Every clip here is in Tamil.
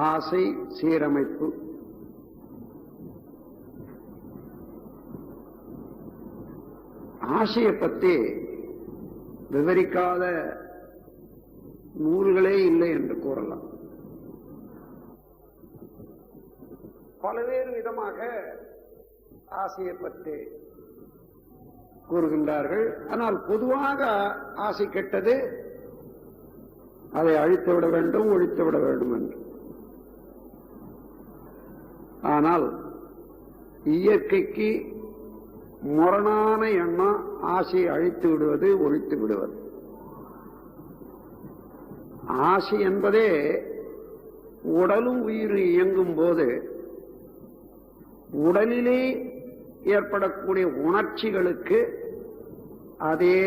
ஆசை சீரமைப்பு. ஆசையை பற்றி விவரிக்காத நூல்களே இல்லை என்று கூறலாம். பல்வேறு விதமாக ஆசையை பற்றி கூறுகின்றார்கள். ஆனால் பொதுவாக ஆசை கெட்டது, அதை அழித்துவிட வேண்டும், ஒழித்துவிட வேண்டும் என்று. ஆனால் இயற்கைக்கு முரணான எண்ணம் ஆசையை அழித்து விடுவது, ஒழித்து விடுவது. ஆசை என்பதே உடலும் உயிரும் இயங்கும் போது உடலிலே ஏற்படக்கூடிய உணர்ச்சிகளுக்கு அதே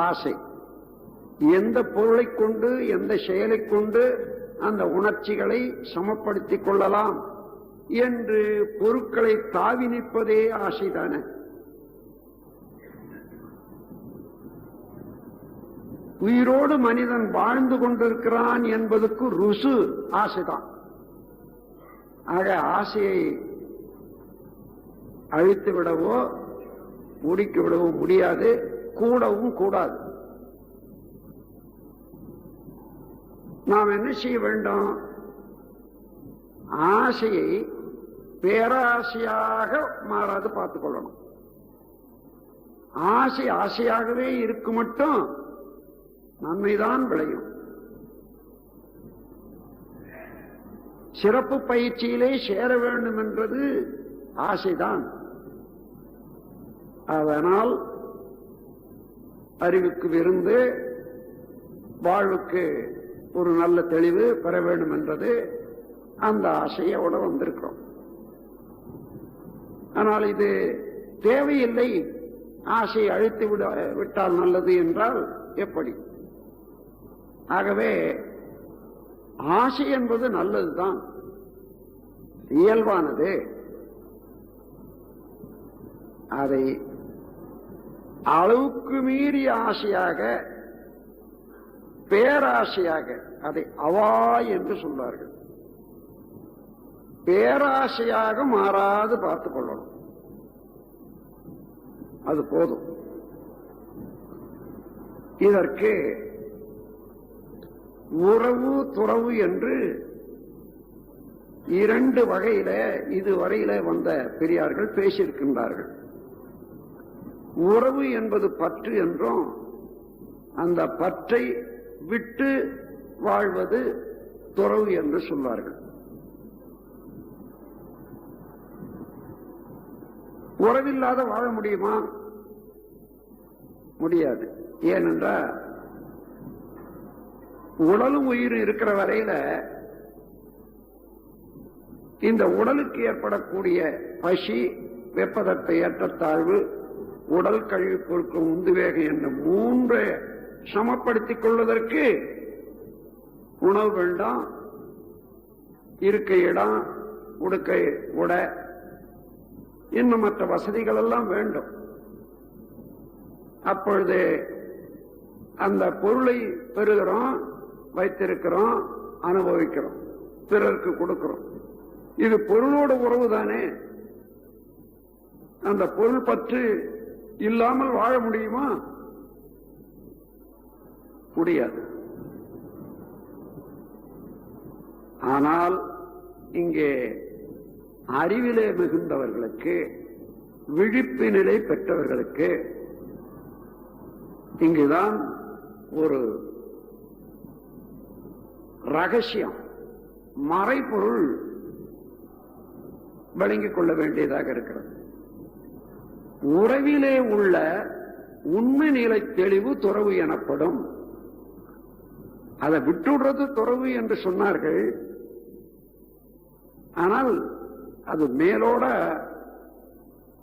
ஆசை. எந்த பொருளை கொண்டு, எந்த செயலை கொண்டு அந்த உணர்ச்சிகளை சமப்படுத்திக் கொள்ளலாம் என்று பொருட்களை தாவி நிற்பதே ஆசைதானே. உயிரோடு மனிதன் வாழ்ந்து கொண்டிருக்கிறான் என்பதற்கு ருசு ஆசைதான். ஆக ஆசையை அழித்து விடவோ முடிக்க விடவோ முடியாது, கூடவும் கூடாது. நாம் என்ன செய்ய வேண்டும்? ஆசையை பேராசையாக மாறாது பார்த்துக் கொள்ளணும். ஆசை ஆசையாகவே இருக்கு மட்டும் நன்மைதான் விளையும். சிறப்பு பயிற்சியிலே சேர வேண்டும் என்பது ஆசைதான். அதனால் அறிவுக்கு விருந்து, வாழ்வுக்கு ஒரு நல்ல தெளிவு பெற வேண்டும் என்றது அந்த ஆசையோடு வந்திருக்கிறோம். ஆனால் இது தேவையில்லை, ஆசையை அழித்து விட்டால் நல்லது என்றால் எப்படி? ஆகவே ஆசை என்பது நல்லதுதான், இயல்பானது. அதை அளவுக்கு மீறிய ஆசையாக, பேராசையாக, அதை அவா என்று சொல்வார்கள். பேராசையாக மாறாது பார்த்துக் கொள்ளணும், அது போதும். இதற்கு உறவு துறவு என்று இரண்டு வகையில இதுவரையில வந்த பெரியார்கள் பேசியிருக்கின்றார்கள். உறவு என்பது பற்று என்றும், அந்த பற்றை விட்டு வாழ்வது துறவு என்று சொல்வார்கள். உறவில்லாத வாழ முடியுமா? முடியாது. ஏனென்றால் உடலும் உயிரும் இருக்கிற வரையில இந்த உடலுக்கு ஏற்படக்கூடிய பசி, வெப்பதட்ட ஏற்றத்தாழ்வு, உடல் கழிவு பொருட்கள் உந்துவேகம் என்ற மூன்று சமப்படுத்திக் கொள்வதற்கு உணவு வேண்டாம், இருக்க இடம், உடுக்க உட, இன்னும் மற்ற வசதிகள் எல்லாம் வேண்டும். அப்பொழுது அந்த பொருளை பெறுகிறோம், வைத்திருக்கிறோம், அனுபவிக்கிறோம், பிறருக்கு கொடுக்கிறோம். இது பொருளோட உறவு தானே. அந்த பொருள் பற்று இல்லாமல் வாழ முடியுமா? முடியாது. ஆனால் இங்கே அறிவிலே மிகுந்தவர்களுக்கு, விழிப்பு நிலை பெற்றவர்களுக்கு இங்குதான் ஒரு ரகசியம், மறைபொருள் விளங்கிக் கொள்ள வேண்டியதாக இருக்கிறது. உறவிலே உள்ள உண்மை நிலை தெளிவு துறவு எனப்படும். அதை விட்டுடுறது துறவு என்று சொன்னார்கள். ஆனால் அது மேலோட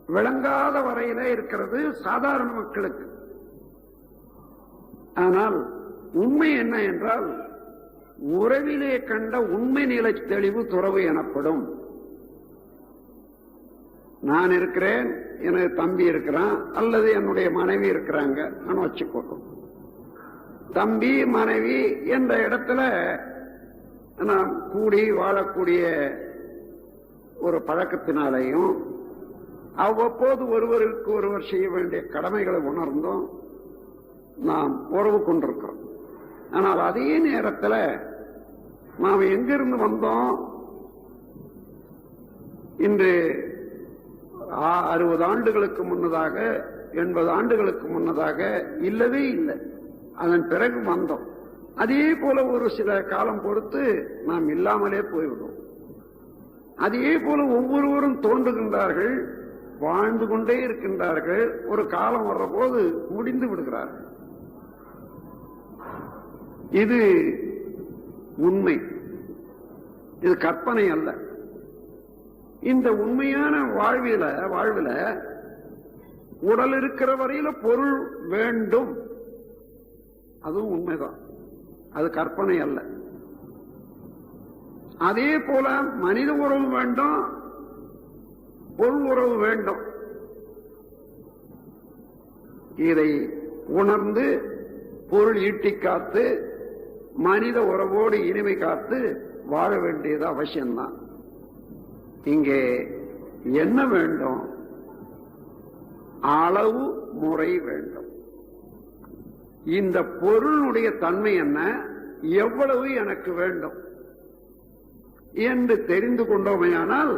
விளங்காத வரையில இருக்கிறது சாதாரண மக்களுக்கு. ஆனால் உண்மை என்ன என்றால், உறவிலே கண்ட உண்மை நிலை தெளிவு துறவு எனப்படும். நான் இருக்கிறேன், எனது தம்பி இருக்கிறான், அல்லது என்னுடைய மனைவி இருக்கிறாங்க வச்சுக்கோட்டும். தம்பி மனைவி என்ற இடத்துல நாம் கூடி வாழக்கூடிய ஒரு பழக்கத்தினாலேயும் அவ்வப்போது ஒருவருக்கு ஒருவர் செய்ய வேண்டிய கடமைகளை உணர்ந்தும் நாம் உறவு கொண்டிருக்கிறோம். ஆனால் அதே நேரத்தில் நாம் எங்கிருந்து வந்தோம்? இன்று 60 ஆண்டுகளுக்கு முன்னதாக, 80 ஆண்டுகளுக்கு முன்னதாக இல்லவே இல்லை. அதன் பிறகு வந்தோம். அதே போல ஒரு சில காலம் பொறுத்து நாம் இல்லாமலே போய்விடுவோம். அதே போல ஒவ்வொருவரும் தோன்றுகின்றார்கள், வாழ்ந்து கொண்டே இருக்கின்றார்கள். ஒரு காலம் வர்ற போது முடிந்து விடுகிறார்கள். இது உண்மை, இது கற்பனை அல்ல. இந்த உண்மையான வாழ்வில உடல் இருக்கிற வரையில பொருள் வேண்டும், அதுவும் உண்மைதான், அது கற்பனை அல்ல. அதே போல மனித உறவு வேண்டும், பொருள் உறவு வேண்டும். இதை உணர்ந்து பொருள் ஈட்டி காத்து மனித உறவோடு இனிமை காத்து வாழ வேண்டியது அவசியம்தான். இங்கே என்ன வேண்டும்? அளவு முறை வேண்டும். இந்த பொருளுடைய தன்மை என்ன, எவ்வளவு எனக்கு வேண்டும் என்று தெரிந்து கொண்டோமையானால்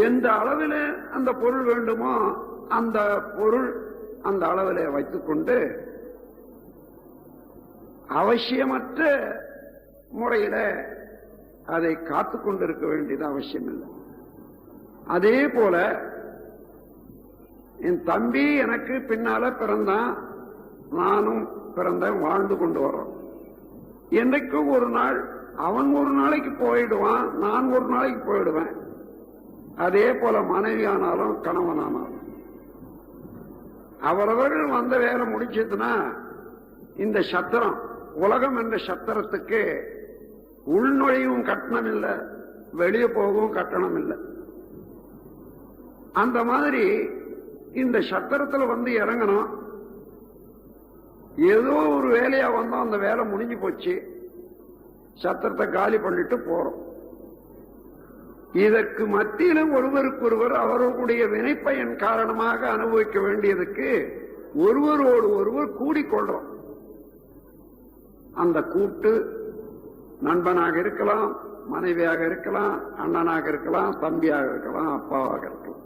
எந்த அளவில் அந்த பொருள் வேண்டுமோ அந்த பொருள் அந்த அளவில் வைத்துக் கொண்டு அவசியமற்ற முறையில அதை காத்துக் கொண்டிருக்க வேண்டியது அவசியம் இல்லை. அதே போல என் தம்பி எனக்கு பின்னால பிறந்தான், நானும் பிறந்தேன், வாழ்ந்து கொண்டு வரோம். என்றைக்கும் ஒரு நாள் அவன் ஒரு நாளைக்கு போயிடுவான், நான் ஒரு நாளைக்கு போயிடுவேன். அதே போல மனைவியானாலும் கணவனானாலும் அவரவர்கள் வந்த வேலை முடிச்சதுன்னா இந்த சத்திரம், உலகம் என்ற சத்திரத்துக்கு உள்நுழையும் கட்டணம் இல்லை, வெளியே போகவும் கட்டணம் இல்லை. அந்த மாதிரி இந்த சத்திரத்தில் வந்து இறங்கணும். ஏதோ ஒரு வேலையா வந்தோம், அந்த வேலை முடிஞ்சு போச்சு, சத்திரத்தை காலி பண்ணிட்டு போறோம். இதற்கு மத்தியில் ஒருவருக்கொருவர் அவர்களுடைய வினைப்பயன் காரணமாக அனுபவிக்க வேண்டியதுக்கு ஒருவரோடு ஒருவர் கூடிக்கொள்றோம். அந்த கூட்டு நண்பனாக இருக்கலாம், மனைவியாக இருக்கலாம், அண்ணனாக இருக்கலாம், தம்பியாக இருக்கலாம், அப்பாவாக இருக்கலாம்.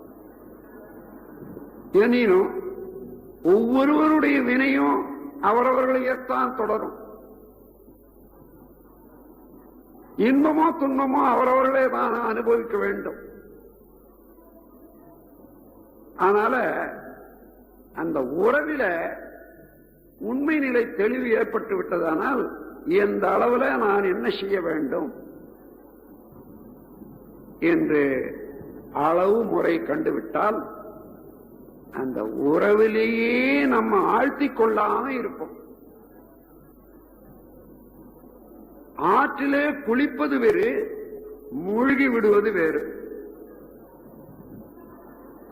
எனினும் ஒவ்வொருவருடைய வினையும் அவரவர்களையத்தான் தொடரும். இன்பமோ துன்பமோ அவரவர்களே தான் அனுபவிக்க வேண்டும். அதனால அந்த உறவில உண்மை நிலை தெளிவு ஏற்பட்டு விட்டதானால் எந்த அளவில் நான் என்ன செய்ய வேண்டும் என்று அளவு முறை கண்டுவிட்டால் அந்த உறவிலேயே நம்ம ஆழ்த்திக் கொள்ளாம இருப்போம். ஆற்றிலே குளிப்பது வேறு, மூழ்கி விடுவது வேறு.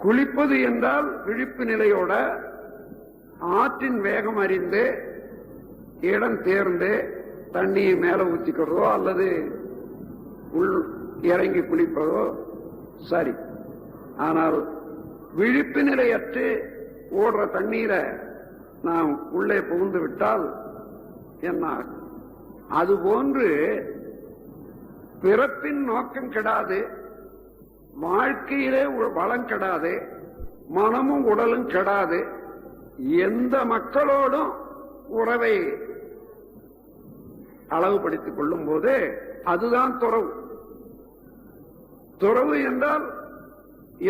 குளிப்பது என்றால் விழிப்பு நிலையோட ஆற்றின் வேகம் அறிந்து இடம் தேர்ந்து தண்ணியை மேல ஊற்றிக்கிறதோ அல்லது உள் இறங்கி குளிப்பதோ சரி. ஆனால் விழிப்பு நிலையற்று ஓடுற தண்ணீரை நாம் உள்ளே புகுந்து விட்டால் என்ன ஆகும்? அதுபோன்று பிறப்பின் நோக்கம் கெடாது, வாழ்க்கையிலே வளம் கெடாது, மனமும் உடலும் கெடாது. எந்த மக்களோடும் உறவை அளவுபடுத்திக் கொள்ளும் போது அதுதான் துறவு. துறவு என்றால்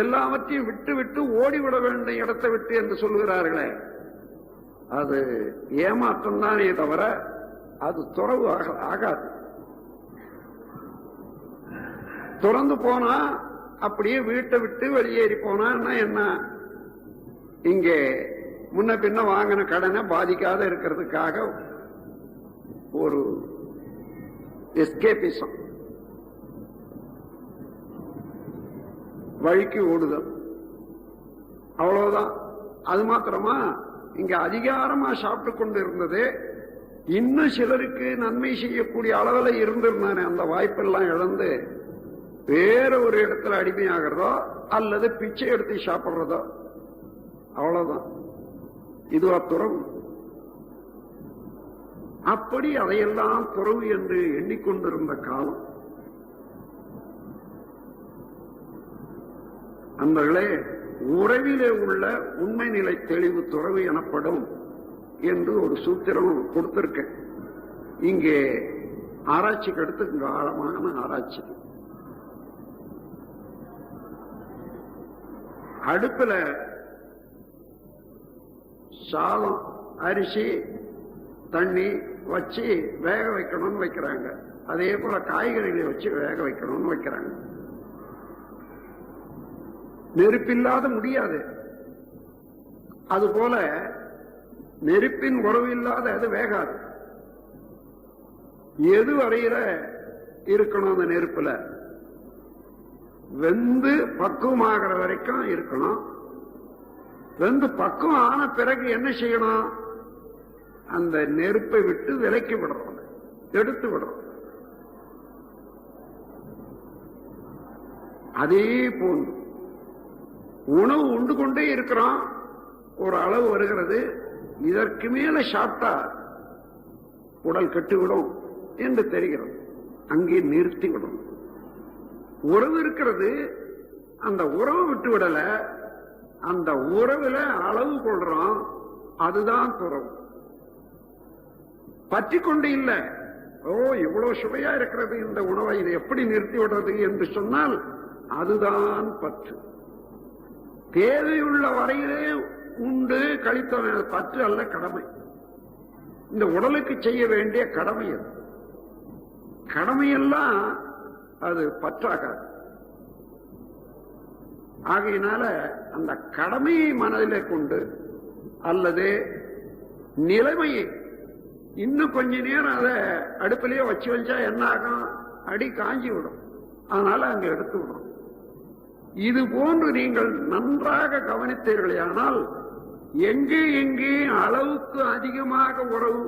எல்லாவற்றையும் விட்டு விட்டு ஓடிவிட வேண்டிய இடத்தை விட்டு என்று சொல்லுகிறார்களே, அது ஏமாற்றம் தானே தவிர அது துறவு ஆகாது. துறந்து போனா அப்படியே வீட்டை விட்டு வெளியேறி போனா என்ன? இங்கே முன்ன பின்ன வாங்கின கடனை பாதிக்காத இருக்கிறதுக்காக ஒரு எஸ்கேபிசம், வழிக்கு ஓடுதல், அவ்வளவுதான். அது மாத்திரமா? இங்க அதிகாரமா சாப்பிட்டு கொண்டு இருந்தது இன்னும் சிலருக்கு நன்மை செய்யக்கூடிய அளவில் இருந்திருந்தானே அந்த வாய்ப்பெல்லாம் இழந்து வேற ஒரு இடத்துல அடிமையாகிறதோ அல்லது பிச்சை எடுத்து சாப்பிடுறதோ, அவ்வளவுதான். இதுவா துறவு? அப்படி அதையெல்லாம் துறவு என்று எண்ணிக்கொண்டிருந்த காலம். அந்தகளே, உறவிலே உள்ள உண்மை நிலை தெளிவு துறவு எனப்படும் என்று ஒரு சூத்திரம் கொடுத்திருக்க. இங்கே ஆராய்ச்சிக்கு எடுத்து இங்க ஆழமான ஆராய்ச்சி. அடுப்புல சாதம், அரிசி, தண்ணி வச்சு வேக வைக்கணும்னு வைக்கிறாங்க. அதே போல காய்கறிகளை வச்சு வேக வைக்கணும்னு வைக்கிறாங்க. நெருப்பில்லாத முடியாது. அதுபோல நெருப்பின் உறவு இல்லாத அது வேகாது. எது வரையில இருக்கணும்? அந்த நெருப்புல வெந்து பக்குவமாகிற வரைக்கும் இருக்கணும். வெந்து பக்குவம் ஆன பிறகு என்ன செய்யணும்? அந்த நெருப்பை விட்டு விலக்கி விடுறோம், எடுத்து விடுறோம். அதே போன்று உணவு உண்டு கொண்டே இருக்கிறோம். ஒரு அளவு வருகிறது, இதற்கு மேல சாப்பிட்டா உடல் கெட்டுவிடும் என்று தெரிகிறது. அங்கே நிறுத்தி விடும். உறவு இருக்கிறது, அந்த உறவு விட்டு விடல, அந்த உறவுல அளவு கொள்றோம். அதுதான் துறவு. பற்றி கொண்டு இல்லை. ஓ, இவ்வளவு சுவையா இருக்கிறது இந்த உணவை, இதை எப்படி நிறுத்தி விடுறது என்று சொன்னால் அதுதான் பற்று. தேவையுள்ள வரையிலே உண்டு கழித்த பற்று அல்ல, கடமை. இந்த உடலுக்கு செய்ய வேண்டிய கடமை அது. கடமையெல்லாம் அது பற்றாகாது. ஆகையினால அந்த கடமையை மனதிலே கொண்டு அல்லது நிலைமையை இன்னும் கொஞ்ச நேரம் அதை அடுப்பிலேயே வச்சு வச்சா என்ன ஆகும்? அடி காஞ்சி விடும். அதனால அங்க எடுத்து விடும். இது போன்று நீங்கள் நன்றாக கவனித்தீர்களே ஆனால் எங்கே எங்கே அளவுக்கு அதிகமாக உறவு,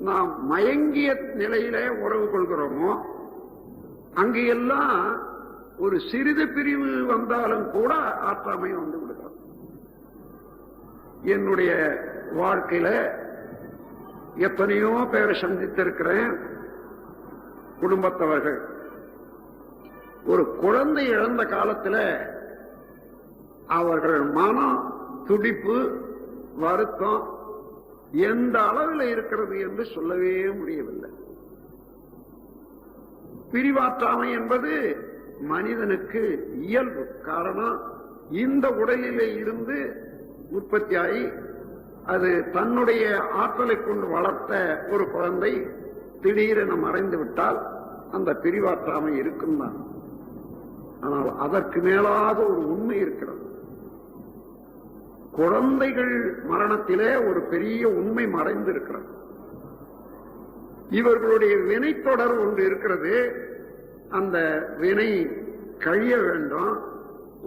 நாம் மயங்கிய நிலையிலே உறவு கொள்கிறோமோ அங்கெல்லாம் ஒரு சிறிது பிரிவு வந்தாலும் கூட ஆற்றாமை வந்து விடுகிறோம். என்னுடைய வாழ்க்கையில எத்தனையோ பேரை சந்தித்திருக்கிறேன். குடும்பத்தவர்கள் ஒரு குழந்தை இழந்த காலத்தில் அவர்கள் மனம் துடிப்பு, வருத்தம் எந்த அளவில் இருக்கிறது என்று சொல்லவே முடியவில்லை. பிரிவாற்றாமை என்பது மனிதனுக்கு இயல்பு. காரணம், இந்த உடலிலே இருந்து உற்பத்தியாகி அது தன்னுடைய ஆற்றலை கொண்டு வளர்த்த ஒரு குழந்தை திடீரென மறைந்து விட்டால் அந்த பிரிவாற்றாமை இருக்கும் தான். ஆனால் அதற்கு மேலாக ஒரு உண்மை இருக்கிறது. குழந்தைகள் மரணத்திலே ஒரு பெரிய உண்மை மறைந்திருக்கிறது. இவர்களுடைய வினை தொடர் ஒன்று இருக்கிறது. அந்த வினை கழிய வேண்டும்.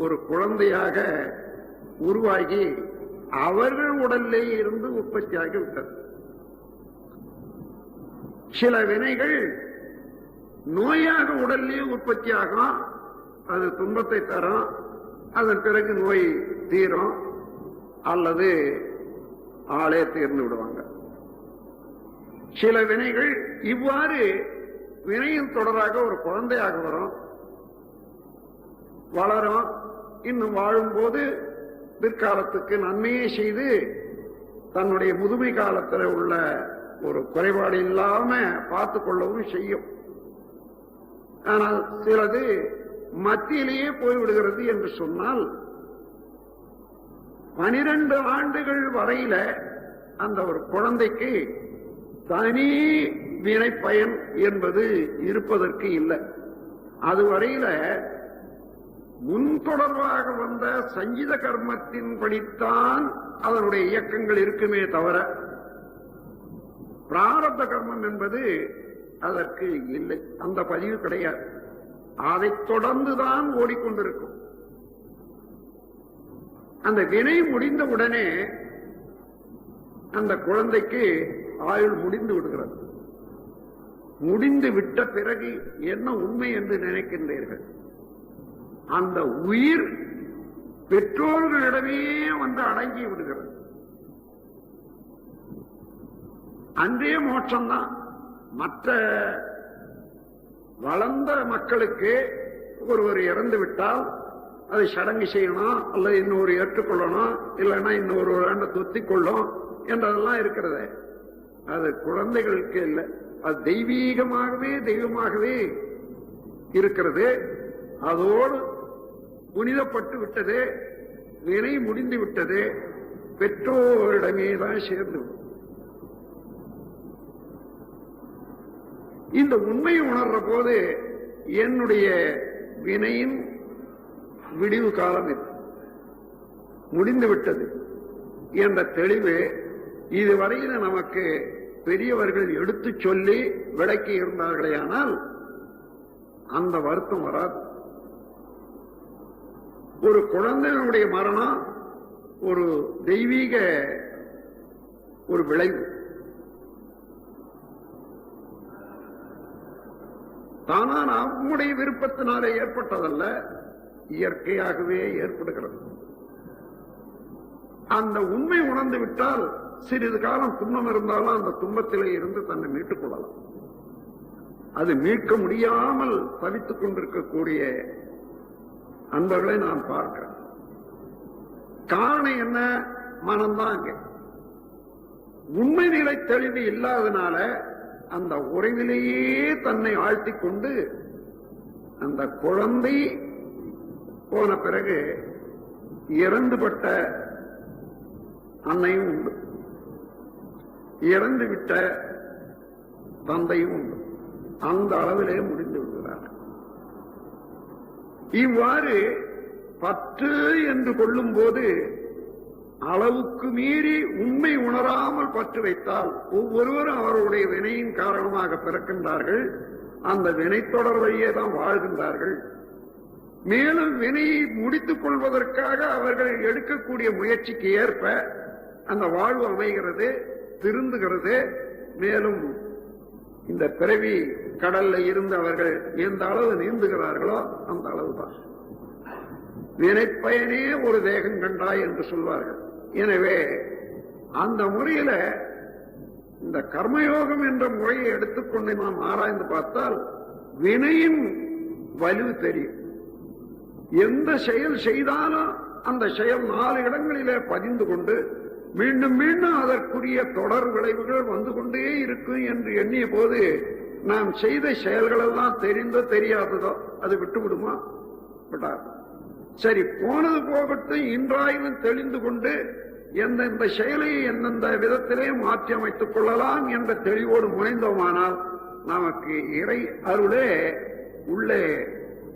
ஒரு குழந்தையாக உருவாகி அவர்கள் உடலிலே இருந்து உற்பத்தியாகி விட்டது. சில வினைகள் நோயாக உடலிலே உற்பத்தியாகும். அது துன்பத்தை தரும். அதன் பிறகு நோய் தீரும் அல்லது ஆளே தீர்ந்து விடுவாங்க. சில வினைகள் இவ்வாறு வினையின் தொடராக ஒரு குழந்தையாக வரும், வளரும். இன்னும் வாழும்போது பிற்காலத்துக்கு நன்மையை செய்து தன்னுடைய முதுமை காலத்தில் உள்ள ஒரு குறைபாடு இல்லாம பார்த்து கொள்ளவும் செய்யும். ஆனால் சிலது மத்தியிலேயே போய்விடுகிறது என்று சொன்னால் 12 ஆண்டுகள் வரையில அந்த ஒரு குழந்தைக்கு தனி வினை பயன் என்பது இருப்பதற்கு இல்லை. அதுவரையில முன்தொடர்பாக வந்த சஞ்சித கர்மத்தின் படித்தான் அதனுடைய இயக்கங்கள் இருக்குமே தவிர பிராரப்த கர்மம் என்பது அதற்கு இல்லை. அந்த பதிவு கிடையாது. அதைத் தொடர்ந்துதான் ஓடிக்கொண்டிருக்கும். அந்த வினை முடிந்தவுடனே அந்த குழந்தைக்கு ஆயுள் முடிந்து விடுகிறது. முடிந்து விட்ட பிறகு என்ன உண்மை என்று நினைக்கின்றீர்கள்? அந்த உயிர் பெற்றோர்களிடமே வந்து அடங்கி விடுகிறது. அன்றே மோட்சம்தான். மற்ற வளர்ந்த மக்களுக்கு ஒருவர் இறந்து விட்டால் அதை சடங்கு செய்யணும், அல்லது இன்னொரு ஏற்றுக்கொள்ளணும், இல்லைன்னா இன்னொரு ஆண்டு தொத்திக் கொள்ளும் என்றதெல்லாம் இருக்கிறது. அது குழந்தைகளுக்கு இல்லை, அது தெய்வமாகவே இருக்கிறது. அதோடு புனிதப்பட்டு விட்டது, வினை முடிந்து விட்டது, பெற்றோரிடமே தான் சேர்ந்து. இந்த உண்மையை உணர்ற போது என்னுடைய வினையின் விடிவு காலம் முடிந்து விட்டது என்ற தெளிவு இதுவரையில் நமக்கு பெரியவர்கள் எடுத்து சொல்லி விளக்கி இருந்தார்களே, ஆனால் அந்த வருத்தம் வராது. ஒரு குழந்தைகளுடைய மரணம் ஒரு தெய்வீக ஒரு விளைவு. தானா நம்முடைய விருப்பத்தினாலே ஏற்பட்டதல்ல, இயற்கையாகவே ஏற்படுகிறது. அந்த உண்மை உணர்ந்து விட்டால் சிறிது காலம் துன்பம் இருந்தாலும் அந்த துன்பத்திலே இருந்து தன்னை மீட்டுக் கொள்ளலாம். அது மீட்க முடியாமல் தவித்துக் கொண்டிருக்கக்கூடிய அன்பர்களை நான் பார்க்கிறேன். காரணம் என்ன? மனம்தான். உண்மை நிலை தெளிவு இல்லாதனால அந்த உறவிலேயே தன்னை ஆழ்த்திக் கொண்டு அந்த குழந்தை போன பிறகு இறந்துபட்ட அன்னையும் உண்டு, இறந்து விட்ட தந்தையும் உண்டு. அந்த அளவிலே முடிந்து விடுகிறார். இவ்வாறு பற்று என்று கொள்ளும் போது அளவுக்கு மீறி உண்மை உணராமல் பற்று வைத்தால் ஒவ்வொருவரும் அவருடைய வினையின் காரணமாக பிறக்கின்றார்கள். அந்த வினை தொடர் வழியே தான் வாழ்கின்றார்கள். மேலும் வினையை முடித்துக் கொள்வதற்காக அவர்கள் எடுக்கக்கூடிய முயற்சிக்கு ஏற்ப அந்த வாழ்வு அமைகிறது, திருந்துகிறது. மேலும் இந்த பிறவி கடல்ல இருந்து அவர்கள் எந்த அளவு நீந்துகிறார்களோ அந்த அளவுதான். வினைப்பயனே ஒரு தேகம் கண்டாய் என்று சொல்வார்கள். எனவே அந்த முறையில இந்த கர்மயோகம் என்ற முறையை எடுத்துக்கொண்டு நாம் ஆராய்ந்து பார்த்தால் வினையின் வலு தெரியும். எந்த செயல் செய்தாலும் அந்த செயல் 4 இடங்களிலே பதிந்து கொண்டு மீண்டும் மீண்டும் அதற்குரிய தொடர் விளைவுகள் வந்து கொண்டே இருக்கும் என்று எண்ணிய போது நாம் செய்த செயல்கள் எல்லாம் தெரிந்தோ தெரியாததோ அது விட்டுவிடுமா? விடாது. சரி, போனது போகட்டும், இன்றாயினும் தெளிந்து கொண்டு எந்தெந்த செயலை எந்தெந்த விதத்திலே மாற்றி அமைத்துக் கொள்ளலாம் என்ற தெளிவோடு முனைந்தோமானால் நமக்கு இறை அருளே உள்ளே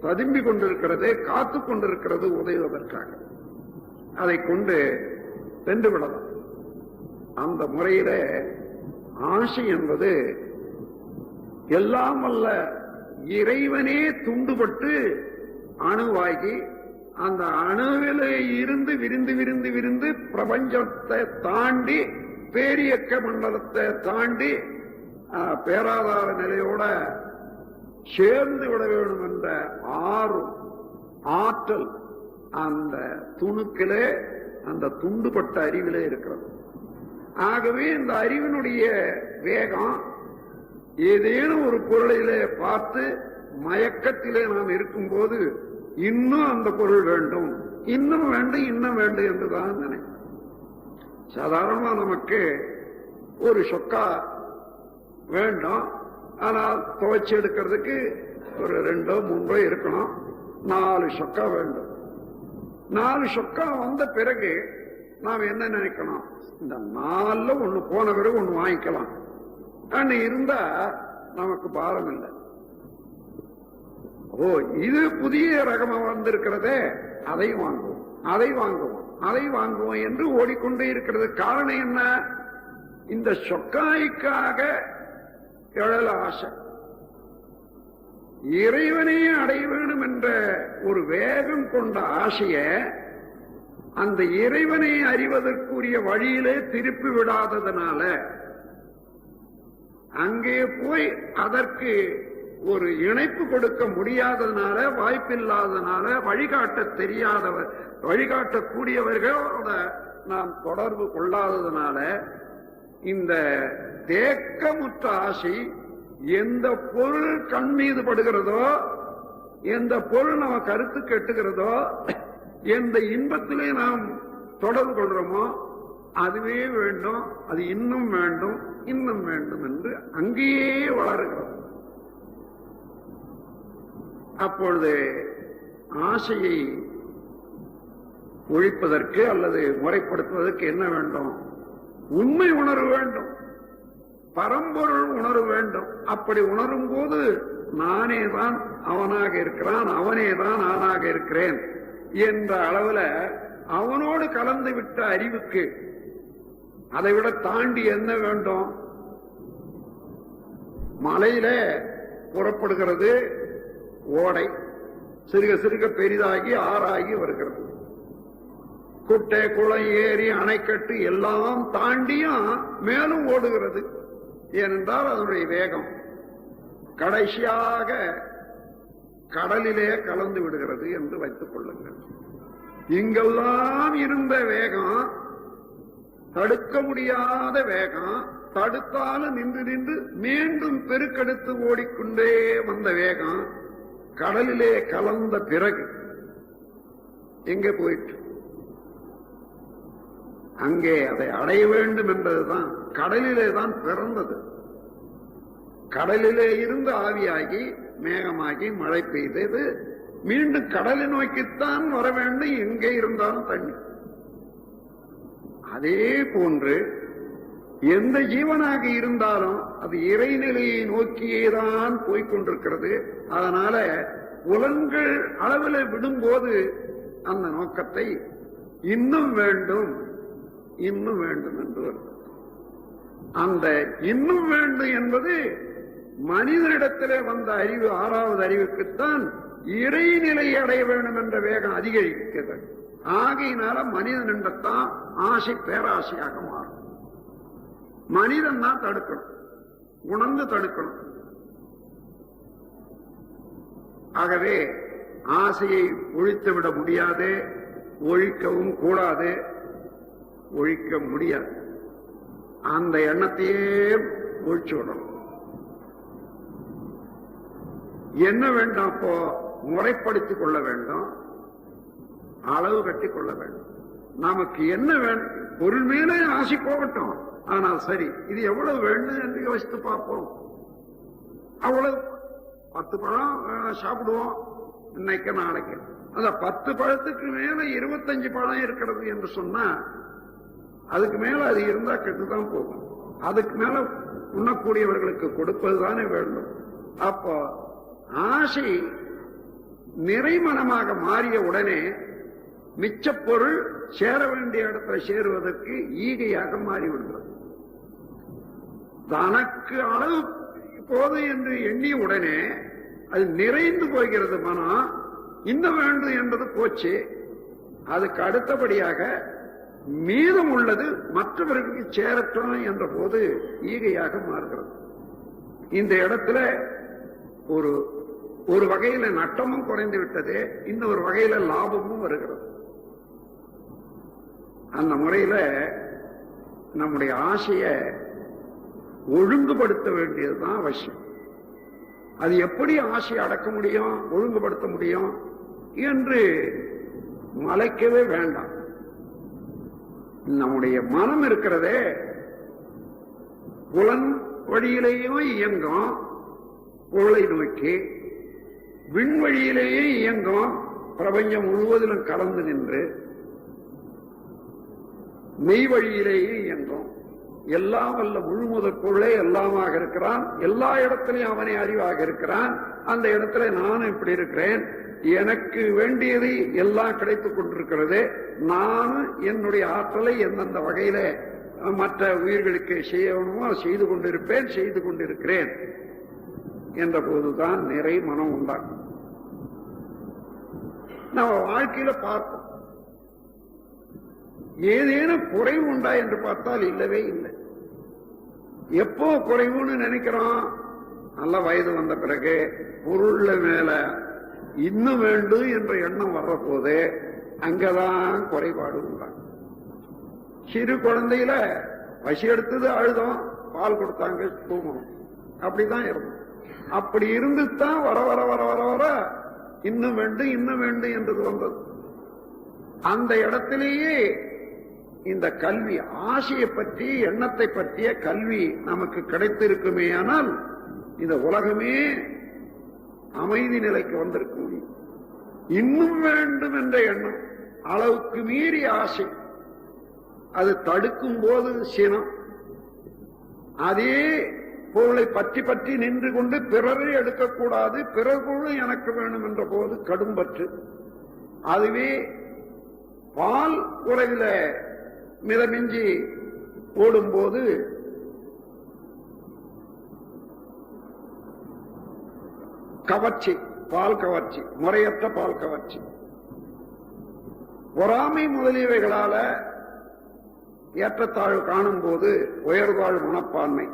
ததும்பிக் கொண்டிருக்கிறது, காத்துக் கொண்டிருக்கிறது உதவுவதற்காக. அதை கொண்டு சென்று விடலாம். அந்த முறையில ஆசை என்பது எல்லாம் வல்ல இறைவனே துண்டுபட்டு அணுவாகி அந்த அணுவிலே இருந்து விரிந்து விரிந்து விரிந்து பிரபஞ்சத்தை தாண்டி பேரியக்க மண்டலத்தை தாண்டி பேராதார நிலையோட சேர்ந்து விட வேண்டும் என்ற ஆற்றல் அந்த துணுக்கிலே, அந்த துண்டுபட்ட அறிவிலே இருக்கிறது. ஆகவே இந்த அறிவினுடைய வேகம் ஏதேனும் ஒரு பொருளிலே பார்த்து மயக்கத்திலே நாம் இருக்கும்போது இன்னும் அந்த பொருள் வேண்டும், இன்னும் வேண்டும், இன்னும் வேண்டும் என்றுதான் நினைக்கும். சாதாரணமா நமக்கு ஒரு சொக்கா வேண்டும், ஆனால் துவைச்சு எடுக்கிறதுக்கு ஒரு 2-3 இருக்கணும். 4 சொக்கா வேண்டும். 4 சொக்கா வந்த பிறகு நாம் என்ன நினைக்கணும்? இந்த 4ல ஒண்ணு போன பிறகு ஒண்ணு வாங்கிக்கலாம் இருந்தா நமக்கு பாரம் இல்லை. ஓ, இது புதிய ரகமா வந்திருக்கிறதே, அதை வாங்குவோம், அதை வாங்குவோம், அதை வாங்குவோம் என்று ஓடிக்கொண்டே இருக்கிறது. காரணம் என்ன? இந்த சொக்காய்க்காக எழல ஆசை. இறைவனையே அடைய வேண்டும் என்ற ஒரு வேகம் கொண்ட ஆசைய அந்த இறைவனை அறிவதற்குரிய வழியிலே திருப்பி விடாததனால அங்கே போய் அதற்கு ஒரு இணைப்பு கொடுக்க முடியாததுனால, வாய்ப்பில்லாததுனால, வழிகாட்ட தெரியாதவர், வழிகாட்டக்கூடியவர்களோட நாம் தொடர்பு கொள்ளாததுனால இந்த தேக்கமுற்ற ஆசை எந்த பொருள் கண் மீது படுகிறதோ, எந்த பொருள் நம்ம கருத்து கெட்டுகிறதோ, எந்த இன்பத்திலே நாம் தொடர்பு கொள்றோமோ அதுவே வேண்டும், அது இன்னும் வேண்டும், இன்னும் வேண்டும் என்று அங்கேயே வளருகிறோம். அப்பொழுது ஆசையை ஒழிப்பதற்கு அல்லது முறைப்படுத்துவதற்கு என்ன வேண்டும்? உண்மை உணர்வு வேண்டும், பரம்பொருள் உணர்வு வேண்டும். அப்படி உணரும் போது நானே தான் அவனாக இருக்கிறான், அவனே தான் நானாக இருக்கிறேன் என்ற அளவுல அவனோடு கலந்து விட்ட அறிவுக்கு அதைவிட தாண்டி என்ன வேண்டும்? மலையில புறப்படுகிறது ஓடை, சிறுக சிறுக பெரிதாகி ஆறாகி வருகிறது. குட்டை, குளம், ஏரி, அணைக்கட்டு எல்லாம் தாண்டியும் மேலும் ஓடுகிறது. ஏனென்றால் அதனுடைய வேகம் கடைசியாக கடலிலே கலந்து விடுகிறது என்று வைத்துக் கொள்ளுங்கள். இங்கெல்லாம் இருந்த வேகம், தடுக்க முடியாத வேகம், தடுத்தாலும் நின்று நின்று மீண்டும் பெருக்கெடுத்து ஓடிக்கொண்டே வந்த வேகம் கடலிலே கலந்த பிறகு எங்கே போயிற்று? அங்கே அதை அடைய வேண்டும் என்பதுதான் கடலிலே தான் பிறந்தது. கடலிலே இருந்து ஆவியாகி மேகமாகி மழை பெய்தது மீண்டும் கடலை நோக்கித்தான் வர வேண்டும், எங்கே இருந்தாலும் தண்ணி. அதே போன்று எந்த ஜீவனாக இருந்தாலும் அது இறைநிலையை நோக்கியேதான் போய்கொண்டிருக்கிறது. அதனால புலன்கள் அளவில் விடும்போது அந்த நோக்கத்தை இன்னும் வேண்டும், இன்னும் வேண்டும் என்று வருது. அந்த இன்னும் வேண்டும் என்பது மனிதனிடத்திலே வந்த அறிவு, ஆறாவது அறிவுக்குத்தான் இறைநிலை அடைய வேண்டும் என்ற வேகம் அதிகரிக்கிறது. ஆகையினால மனிதன் என்றத்தான் ஆசை பேராசையாக மாறும். மனிதன் தான் தடுக்கணும், உணர்ந்து தடுக்கணும். ஆகவே ஆசையை ஒழித்துவிட முடியாது, ஒழிக்கவும் கூடாது, ஒழிக்க முடியாது. அந்த எண்ணத்தையே ஒழிச்சு விடணும். என்ன வேண்டும்? அப்போ முறைப்படுத்திக் கொள்ள வேண்டும், அளவு கட்டிக் கொள்ள வேண்டும். நமக்கு என்ன வேண்டும்? பொருள் மேலே ஆசை போகட்டும், ஆனால் சரி இது எவ்வளவு வேண்டும் என்று யோசித்து பார்ப்போம். அவ்வளவு 10 பழம் சாப்பிடுவோம் இன்னைக்கு நாளைக்கு. அந்த 10 பழத்துக்கு மேல 25 பழம் இருக்கிறது என்று சொன்னா அதுக்கு மேல அது இருந்தா கெட்டுதான் போகும். அதுக்கு மேல உண்ணக்கூடியவர்களுக்கு கொடுப்பதுதானே வேண்டும். அப்போ ஆசை நிறைமனமாக மாறிய உடனே மிச்ச பொருள் சேர வேண்டிய இடத்துல சேருவதற்கு ஈகையாக மாறிவிடுகிறது. தனக்கு அளவு போது என்று எண்ணிய உடனே அது நிறைந்து போகிறது. மனம் இன்னும் வேண்டும் என்பது போச்சு. அதுக்கு அடுத்தபடியாக மீதம் உள்ளது மற்றவர்களுக்கு சேரட்டும் என்ற போது ஈகையாக மாறுகிறது. இந்த இடத்துல ஒரு வகையில நட்டமும் குறைந்து விட்டது, இன்னொரு வகையில லாபமும் வருகிறது. அந்த முறையில நம்முடைய ஆசையை ஒழுங்குபடுத்த வேண்டியதுதான் அவசியம். அது எப்படி ஆசையை அடக்க முடியும், ஒழுங்குபடுத்த முடியும் என்று மலைக்கவே வேண்டாம். நம்முடைய மனம் இருக்கிறதே புலன் வழியிலேயும் இயங்கும், பொருளை நோக்கி விண்வழியிலேயே இயங்கும், பிரபஞ்சம் முழுவதிலும் கலந்து நின்று மெய் வழியிலேயே இயங்கும். எல்லாம் வல்ல முழுமுதற் பொருளே எல்லாமாக இருக்கிறான். எல்லா இடத்திலையும் அவனை அறிவாக இருக்கிறான். அந்த இடத்துல நானும் இப்படி இருக்கிறேன். எனக்கு வேண்டியது எல்லாம் கிடைத்துக் கொண்டிருக்கிறது. நானும் என்னுடைய ஆற்றலை எந்தெந்த வகையில மற்ற உயிர்களுக்கு செய்யணுமோ செய்து கொண்டிருப்பேன், செய்து கொண்டிருக்கிறேன் என்ற போதுதான் நிறை மனம் உண்டாகும். நம்ம வாழ்க்கையில பார்ப்போம், ஏதேனும் குறைவு உண்டா என்று பார்த்தால் இல்லவே இல்லை. எப்போ குறைவுன்னு நினைக்கிறோம்? நல்ல வயது வந்த பிறகு பொருள்ல மேல இன்னும் வேண்டும் என்ற எண்ணம் வர்ற போது அங்கதான் குறைபாடு உண்டாங்க. சிறு குழந்தையில பசி எடுத்தது அழுதோம், பால் கொடுத்தாங்க தூங்கணும், அப்படிதான் இருக்கும். அப்படி இருந்துதான் வர வர வர வர வர இன்னும் வேண்டும் இன்னும் வேண்டும் என்றது வந்தது. அந்த இடத்திலேயே இந்த கல்வி, ஆசையை பற்றி எண்ணத்தை பற்றிய கல்வி நமக்கு கிடைத்திருக்குமே, ஆனால் இந்த உலகமே அமைதி நிலைக்கு வந்திருக்க முடியும். இன்னும் வேண்டும் என்ற எண்ணம், அளவுக்கு மீறி ஆசை, அது தடுக்கும் போது சினம். அதே பொருளை பற்றி பற்றி நின்று கொண்டு பிறரை எடுக்கக்கூடாது, பிறர் பொருள் எனக்கு வேணும் என்ற போது கடும்பற்று. அதுவே பால் உறவில மிதமிஞ்சி ஓடும்போது கவர்ச்சி, பால் கவர்ச்சி, முறையற்ற பால் கவர்ச்சி. பொறாமை முதலியவைகளால ஏற்றத்தாழ்வு காணும் போது உயர்வாழ் மனப்பான்மை.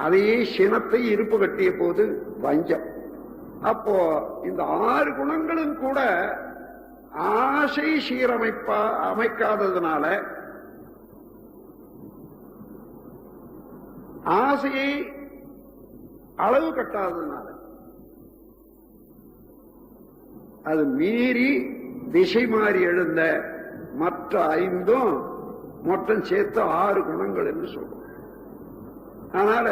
அதையே சினத்தை இருப்பு கட்டிய போது வஞ்சம். அப்போ இந்த 6 குணங்களும் கூட ஆசை அமைக்காததுனால, ஆசையை அளவு கட்டாததுனால, அது மீறி திசை மாறி எழுந்த மற்ற 5ம் மொத்தம் சேர்த்து 6 குணங்கள் என்று சொல்றோம். அதனால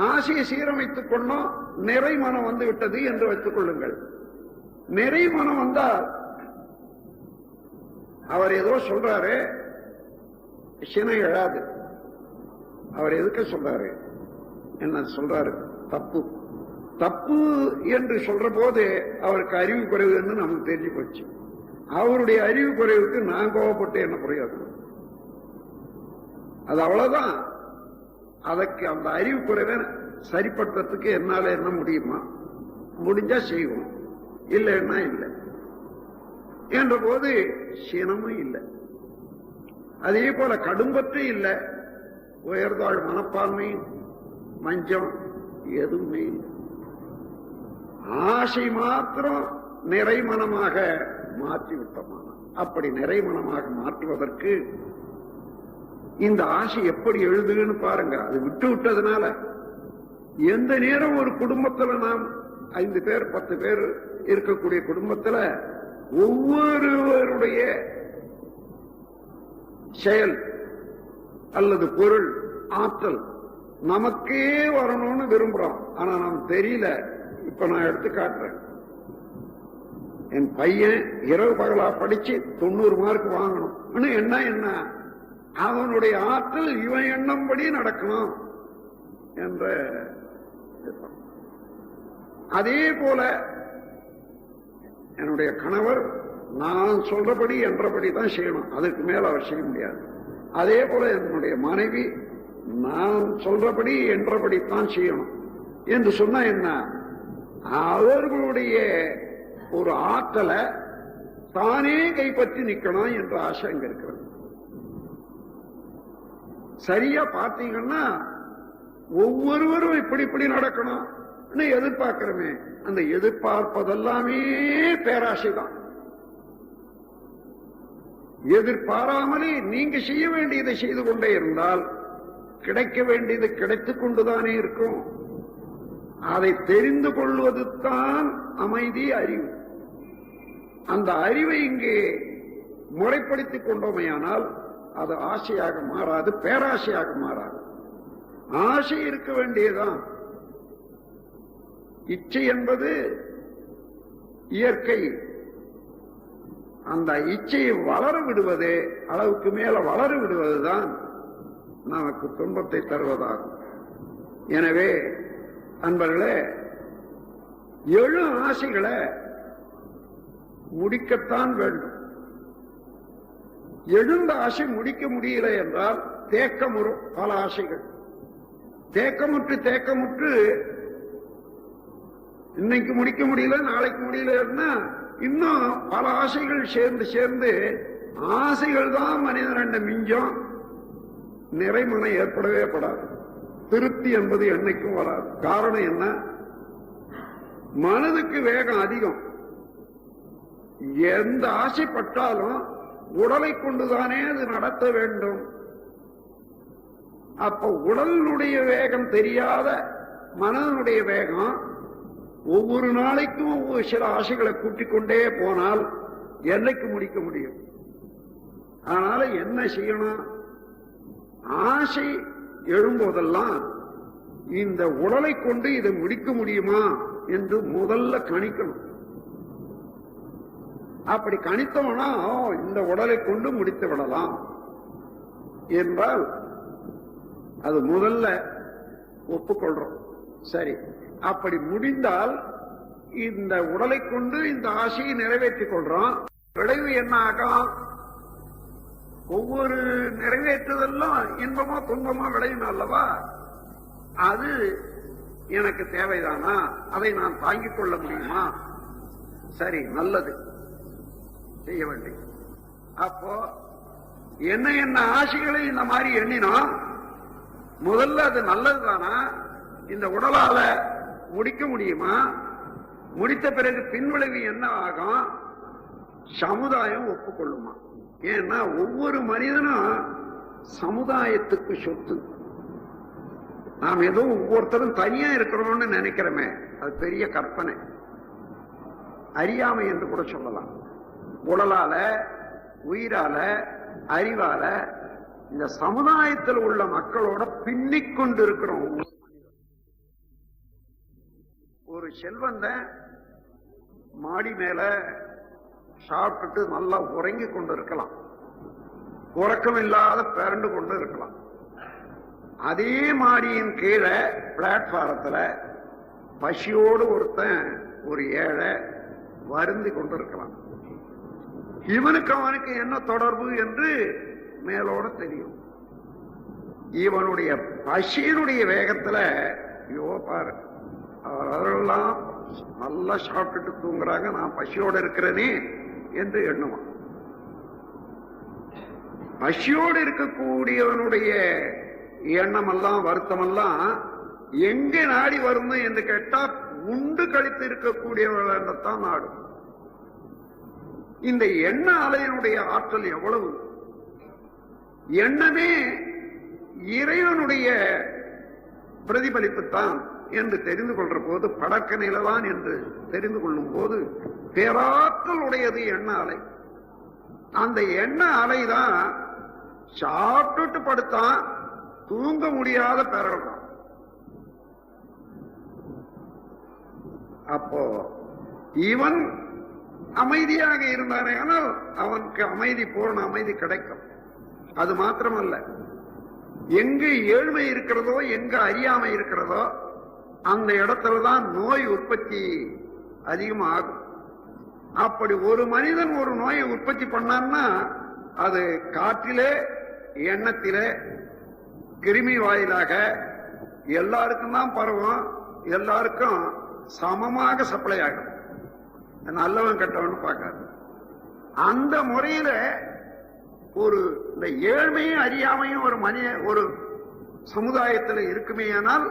ஆசையை சீரமைத்துக் கொண்டோம், நிறை மனம் வந்து விட்டது என்று வைத்துக் கொள்ளுங்கள். நிறை மனம் வந்தால் அவர் ஏதோ சொல்றாரு, சினை எழாது. அவர் எதுக்கு சொல்றாரு, என்ன சொல்றாரு? தப்பு தப்பு என்று சொல்ற போது அவருக்கு அறிவு குறைவு என்று நமக்கு தெரிஞ்சு போச்சு. அவருடைய அறிவு குறைவுக்கு நான் கோவப்பட்டு என்ன பிரயோஜனம்? அது அவ்வளவுதான். அதற்கு அந்த அறிவு குறைவை சரிப்படுத்துறதுக்கு என்னால என்ன முடியுமா? முடிஞ்சா செய்வோம், இல்லைன்னா இல்லை என்ற போது சினமும் இல்லை. அதே போல கடும்பற்று இல்லை, உயர்ந்தாள் மனப்பான்மை, மஞ்சம் எதுவுமே இல்லை. ஆசை மாத்திரம் நிறைமனமாக மாற்றி விட்டோமான. அப்படி நிறைமனமாக மாற்றுவதற்கு இந்த ஆசை எப்படி எழுதுன்னு பாருங்க. அது விட்டு விட்டதுனால எந்த நேரம் ஒரு குடும்பத்துல நாம் 5 பேர் 10 பேர் இருக்கக்கூடிய குடும்பத்துல ஒவ்வொருவருடைய செயல் அல்லது பொருள் ஆற்றல் நமக்கே வரணும்னு விரும்புறோம். ஆனா நமக்கு தெரியல. இப்ப நான் எடுத்து காட்டுறேன். என் பையன் இரவு பகலா படிச்சு 90 மார்க் வாங்கணும் என்ன அவனுடைய ஆற்றல் இவன் எண்ணம்படி நடக்கணும் என்ற. அதே போல என்னுடைய கணவர் நான் சொல்றபடி என்றபடி தான் செய்யணும், அதுக்கு மேல அவர் செய்ய முடியாது. அதே போல என்னுடைய மனைவி நான் சொல்றபடி என்றபடித்தான் செய்யணும் என்று சொன்னா என்ன, அவர்களுடைய ஒரு ஆற்றலை தானே கைப்பற்றி நிக்கணும் என்ற ஆசை அங்க இருக்கிறது. சரியா பார்த்தீங்கன்னா ஒவ்வொருவரும் இப்படி நடக்கணும் எதிர்பார்க்கிறோமே, அந்த எதிர்பார்ப்பதெல்லாமே பேராசைதான். எதிர்பாராமலே நீங்க செய்ய வேண்டியதை செய்து கொண்டே இருந்தால் கிடைக்க வேண்டியது கிடைத்துக் கொண்டுதானே இருக்கும். அதை தெரிந்து கொள்வது தான் அமைதி, அறிவு. அந்த அறிவை இங்கே முறைப்படுத்திக் கொண்டோமையானால் அது ஆசையாக மாறாது, பேராசையாக மாறாது. ஆசை இருக்க வேண்டியதுதான். இச்சை என்பது இயற்கை. அந்த இச்சையை வளர விடுவது, அளவுக்கு மேல வளர விடுவதுதான் நமக்கு துன்பத்தை தருவதாகும். எனவே அன்பர்களே, எழும் ஆசைகளை முடிக்கத்தான் வேண்டும். எழுந்த ஆசை முடிக்க முடியல என்றால் தேக்கமுறும். பல ஆசைகள் தேக்கமுற்று இன்னைக்கு முடிக்க முடியல, நாளைக்கு முடியலன்னா இன்னும் பல ஆசைகள் சேர்ந்து ஆசைகள் தான் மனிதன் மிஞ்சம். நிறைமனம் ஏற்படவே படாது. திருப்தி என்பது என்னைக்கும் வராது. காரணம் என்ன? மனதுக்கு வேகம் அதிகம். எந்த ஆசைப்பட்டாலும் உடலை கொண்டுதானே அது நடத்த வேண்டும். அப்ப உடலினுடைய வேகம் தெரியாத மனதனுடைய வேகம் ஒவ்வொரு நாளைக்கும் ஒவ்வொரு சில ஆசைகளை கூட்டிக் கொண்டே போனால் என்னைக்கு முடிக்க முடியும்? அதனால என்ன செய்யணும்? ஆசை எழும்போதெல்லாம் இந்த உடலை கொண்டு இதை முடிக்க முடியுமா என்று முதல்ல கணிக்கணும். அப்படி கணித்தோம்னா இந்த உடலை கொண்டு முடித்து விடலாம் என்றால் அது முதல்ல ஒப்புக்கொள்றோம். சரி, அப்படி முடிந்தால் இந்த உடலை கொண்டு இந்த ஆசையை நிறைவேற்றிக் கொள்றோம். விளைவு என்ன ஆகும்? ஒவ்வொரு நிறைவேற்றுதெல்லாம் இன்பமா துன்பமா விளையும் அல்லவா? அது எனக்கு தேவைதானா? அதை நான் தாங்கிக் கொள்ள முடியுமா? சரி, நல்லது, செய்ய வேண்டிய. அப்போ என்ன என்ன ஆசைகளை இந்த மாதிரி எண்ணினோம், முதல்ல அது நல்லதுதானா? இந்த உடலால முடிக்க முடியுமா? முடித்த பிறகு பின்விளைவு என்ன ஆகும்? சமுதாயம் ஒப்புக்கொள்ளுமா? ஏன்னா ஒவ்வொரு மனிதனும் சமுதாயத்துக்கு சொத்து. நாம் ஏதோ ஒவ்வொருத்தரும் தனியா இருக்கிறோம்னு நினைக்கிறோமே, அது பெரிய கற்பனை, அறியாமை என்று கூட சொல்லலாம். உடலால, உயிரால, அறிவால இந்த சமுதாயத்தில் உள்ள மக்களோட பின்னிக் கொண்டு இருக்கிறோம். ஒரு செல்வந்த மாடி மேல சாப்பிட்டுட்டு நல்லா உறங்கி கொண்டு இருக்கலாம், உறக்கம் இல்லாத பிறண்டு கொண்டு இருக்கலாம். அதே மாடியின் கீழே பிளாட்பாரத்துல பசியோடு ஒருத்தன், ஒரு ஏழை வருந்தி கொண்டு இருக்கலாம். இவனுக்கு அவனுக்கு என்ன தொடர்பு என்று மேலோட தெரியும். இவனுடைய பசியினுடைய வேகத்துல ஐயோ பாரு, அவரெல்லாம் நல்லா சாப்பிட்டுட்டு தூங்குறாங்க, நான் பசியோடு இருக்கிறேனே என்று எண்ணுவான். பசியோடு இருக்கக்கூடியவனுடைய எண்ணமெல்லாம் வருத்தமெல்லாம் எங்கே நாடி வரும் என்று கேட்டா உண்டு கழித்து இருக்கக்கூடியவர்கள்தான் நாடும். இந்த எண்ண அலையினுடைய ஆற்றல் எவ்வளவு! எண்ணமே இறைவனுடைய பிரதிபலிப்புத்தான் என்று தெரிந்து கொள்ற போது, படக்க நிலவான் என்று தெரிந்து கொள்ளும் போது பேராற்றல் உடையது எண்ண அலை. அந்த எண்ண அலைதான் சாப்பிட்டு படுத்தான் தூங்க முடியாத பெறலாம். அப்போ இவன் அமைதியாக இருந்தானே, ஆனால் அவனுக்கு அமைதி, பூர்ண அமைதி கிடைக்கும். அது மாத்திரமல்ல, எங்கு ஏழ்மை இருக்கிறதோ, எங்க அறியாமை இருக்கிறதோ, அந்த இடத்துலதான் நோய் உற்பத்தி அதிகமாகும். அப்படி ஒரு மனிதன் ஒரு நோயை உற்பத்தி பண்ணான்னா அது காற்றிலே, எண்ணத்திலே, கிருமி வாயிலாக எல்லாருக்கும் தான் பரவும், எல்லாருக்கும் சமமாக சப்ளை ஆகும். நல்லவன் கெட்டவன் பார்க்காது. அந்த முறையில ஒரு இந்த ஏழ்மையும் அறியாமையும் ஒரு சமுதாயத்தில் இருக்குமே, ஆனால்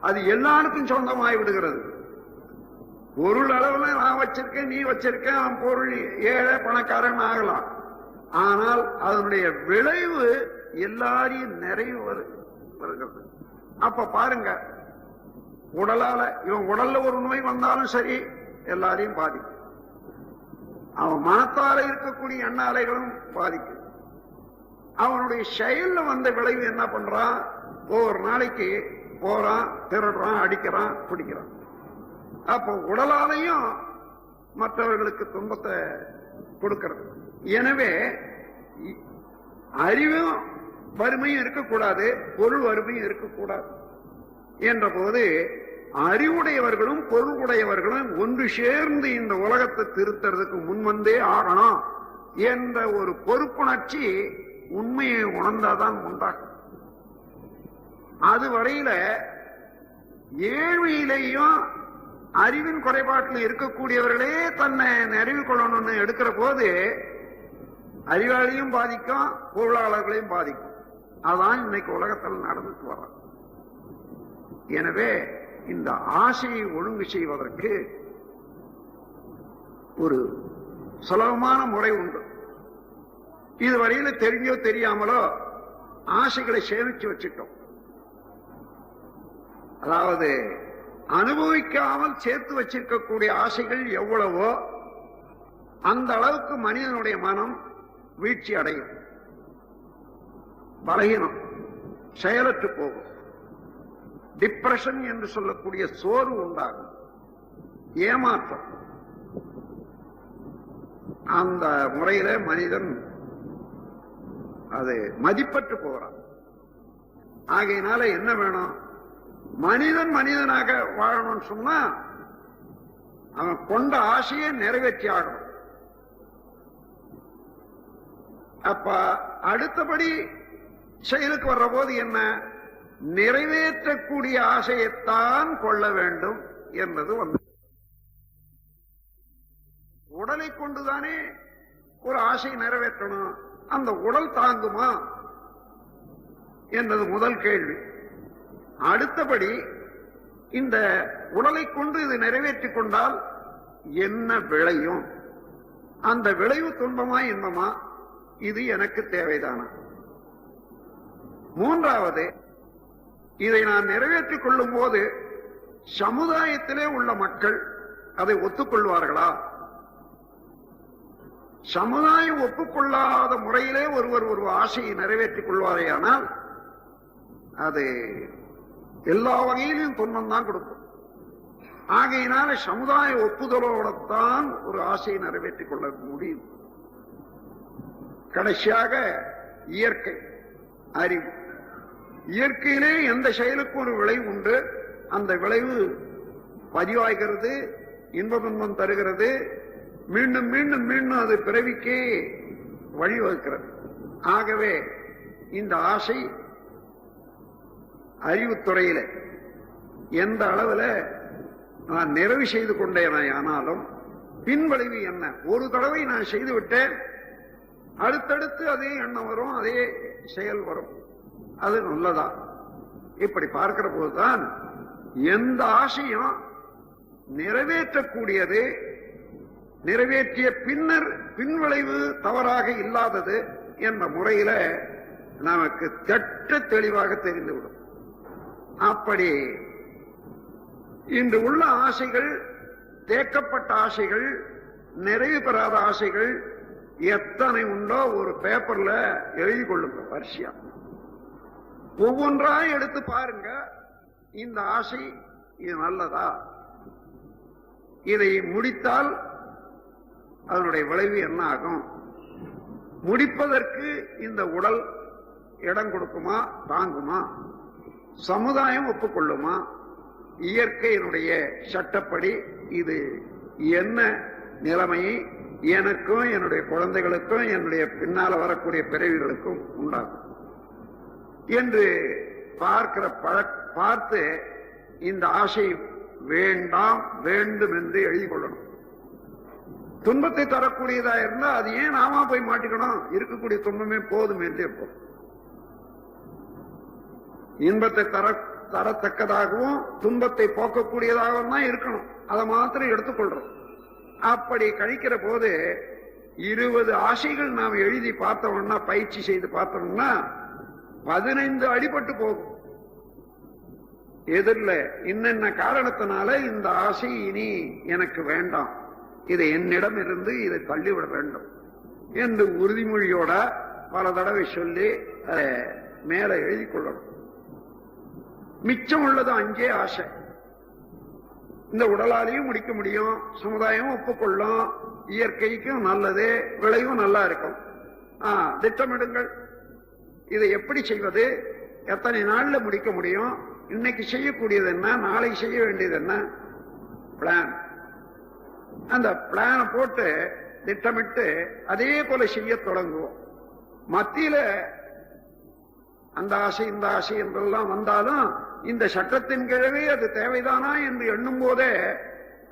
அது எல்லாருக்கும் சொந்தமாகி விடுகிறது. பொருள் அளவுல நான் வச்சிருக்கேன், நீ வச்சிருக்கேன், அவன் பொருள் ஏழை பணக்காரன் ஆகலாம். ஆனால் அதனுடைய விளைவு எல்லாரையும் நிறைவு வருகிறது. அப்ப பாருங்க, உடலால இவன் உடல்ல ஒரு நோய் வந்தாலும் சரி எல்லாரையும் பாதிக்கும். அவன் மனத்தால இருக்கக்கூடிய எண்ண அலைகளும் பாதிக்கும். அவனுடைய செயல்ல வந்த விளைவு என்ன பண்றான்? ஒவ்வொரு நாளைக்கு போறான், திருடுறான், அடிக்கிறான், பிடிக்கிறான். அப்போ உடலாலையும் மற்றவர்களுக்கு துன்பத்தை கொடுக்கிறது. எனவே அறிவும் வறுமையும் இருக்கக்கூடாது, பொருள் வறுமையும் இருக்கக்கூடாது என்ற போது அறிவுடையவர்களும் பொருள் உடையவர்களும் ஒன்று சேர்ந்து இந்த உலகத்தை திருத்துறதுக்கு முன்வந்தே ஆகணும் என்ற ஒரு பொறுப்புணர்ச்சி உண்மையை உணர்ந்தாதான் உண்டாகும். அதுவரையில ஏழ்மையிலேயும் அறிவின் குறைபாட்டில் இருக்கக்கூடியவர்களே தன்னை நிறைவு கொள்ளணும்னு எடுக்கிற போது அறிவாளியும் பாதிக்கும், பொருளாளர்களையும் பாதிக்கும். அதான் இன்னைக்கு உலகத்தில் நடந்துட்டு வர. எனவே இந்த ஆசையை ஒழுங்கு செய்வதற்கு ஒரு சுலபமான முறை உண்டு. இதுவரையில தெரிஞ்சோ தெரியாமலோ ஆசைகளை சேமிச்சு வச்சுட்டோம். அதாவது அனுபவிக்காமல் சேர்த்து வச்சிருக்கக்கூடிய ஆசைகள் எவ்வளவோ அந்த அளவுக்கு மனிதனுடைய மனம் வீழ்ச்சி அடையும், பலகீனம், செயலற்று போகும், டிப்ரெஷன் என்று சொல்லக்கூடிய சோர்வு உண்டாகும், ஏமாற்றம். அந்த முறையில மனிதன் அது மதிப்பற்று போகிறான். ஆகையினால என்ன வேணும்? மனிதன் மனிதனாக வாழணும்னு சொன்னா அவன் கொண்ட ஆசையை நிறைவேற்றி ஆகணும். அப்ப அடுத்தபடி செயலுக்கு வர்ற போது என்ன? நிறைவேற்றக்கூடிய ஆசையைத்தான் கொள்ள வேண்டும் என்பது வந்து உடலை கொண்டுதானே ஒரு ஆசை நிறைவேற்றணும். அந்த உடல் தாங்குமா என்பது முதல் கேள்வி. அடுத்தபடி இந்த உடலை கொண்டு இது நிறைவேற்றிக் கொண்டால் என்ன விளையும்? அந்த விளைவு துன்பமா இன்பமா? இது எனக்கு தேவைதானா? மூன்றாவது, இதை நான் நிறைவேற்றிக் கொள்ளும் போது சமுதாயத்திலே உள்ள மக்கள் அதை ஒத்துக்கொள்வார்களா? சமுதாயம் ஒப்புக்கொள்ளாத முறையிலே ஒருவர் ஒரு ஆசையை நிறைவேற்றிக் கொள்வாரேயானால் அது எல்லா வகையிலும் துன்பம் தான் கொடுக்கும். ஆகையினால சமுதாய ஒப்புதலோடத்தான் ஒரு ஆசையை நிறைவேற்றிக் கொள்ள முடியும். கடைசியாக இயற்கை, அறிவு. இயற்கையிலே எந்த செயலுக்கும் ஒரு விளைவு உண்டு. அந்த விளைவு பதிவாகிறது, இன்ப துன்பம் தருகிறது, மீண்டும் மீண்டும் மீண்டும் அது பிறவிக்கே வழிவகுக்கிறது. ஆகவே இந்த ஆசை அறிவுத்துறையில எந்த அளவில் நான் நிறைவு செய்து கொண்டேன் ஆனாலும் பின்விளைவு என்ன? ஒரு தடவை நான் செய்து விட்டேன், அடுத்தடுத்து அதே எண்ணம் வரும், அதே செயல் வரும். அது நல்லதா? இப்படி பார்க்கிற போதுதான் எந்த ஆசையும் நிறைவேற்றக்கூடியது, நிறைவேற்றிய பின்னர் பின்விளைவு தவறாக இல்லாதது என்ற முறையில நமக்கு திட்ட தெளிவாக தெரிந்துவிடும். அப்படி இன்று உள்ள ஆசைகள், தேக்கப்பட்ட ஆசைகள், நிறைவு பெறாத ஆசைகள் எத்தனை உண்டோ ஒரு பேப்பர்ல எழுதி கொள்ளுங்க வரிசையா. ஒவ்வொன்றா எடுத்து பாருங்க. இந்த ஆசை இது நல்லதா? இதை முடித்தால் அதனுடைய விளைவு என்ன ஆகும்? முடிப்பதற்கு இந்த உடல் இடம் கொடுக்குமா, தாங்குமா? சமுதாயம் ஒப்புக்கொள்ளுமா? இயற்கையினுடைய சட்டப்படி இது என்ன நிலைமையை எனக்கும் என்னுடைய குழந்தைகளுக்கும் என்னுடைய பின்னால வரக்கூடிய பிறவிகளுக்கும் உண்டாகும் என்று பார்த்து இந்த ஆசை வேண்டாம், வேண்டும் என்று எழுதி கொள்ளணும். துன்பத்தை தரக்கூடியதா இருந்தா அது ஏன் நாம போய் மாட்டிக்கணும்? இருக்கக்கூடிய துன்பமே போதும் என்று இருப்போம். இன்பத்தை தரத்தக்கதாகவும் துன்பத்தை போக்கக்கூடியதாகவும் தான் இருக்கணும். அதை மாத்திரம் எடுத்துக்கொள்றோம். அப்படி கழிக்கிற போது 20 ஆசைகள் நாம் எழுதி பார்த்தோம்னா, பயிற்சி செய்து பார்த்தோம்னா 15 அடிபட்டு போகும். எதிரில் இன்னென்ன காரணத்தினால இந்த ஆசை இனி எனக்கு வேண்டாம், இதை என்னிடம் இருந்து இதை தள்ளிவிட வேண்டும் என்று உறுதிமொழியோட பல தடவை சொல்லி அதை மேல எழுதி கொள்ளணும். மிச்சம் உள்ளது 5 ஆசை. இந்த உடலாலையும் முடிக்க முடியும், சமுதாயம் ஒப்புக்கொள்ளும், இயற்கைக்கும் நல்லது, விளைவும் நல்லா இருக்கும். திட்டமிடுங்கள். இதை எப்படி செய்வது? எத்தனை நாள்ல முடிக்க முடியும்? இன்னைக்கு செய்யக்கூடியது என்ன? நாளை செய்ய வேண்டியது என்ன? பிளான். அந்த பிளான போட்டு திட்டமிட்டு அதே போல செய்ய தொடங்குவோம். மத்தியில அந்த ஆசை இந்த ஆசை என்றெல்லாம் வந்தாலும் இந்த சட்டத்தின் கீழவே அது தேவைதானா என்று எண்ணும் போதே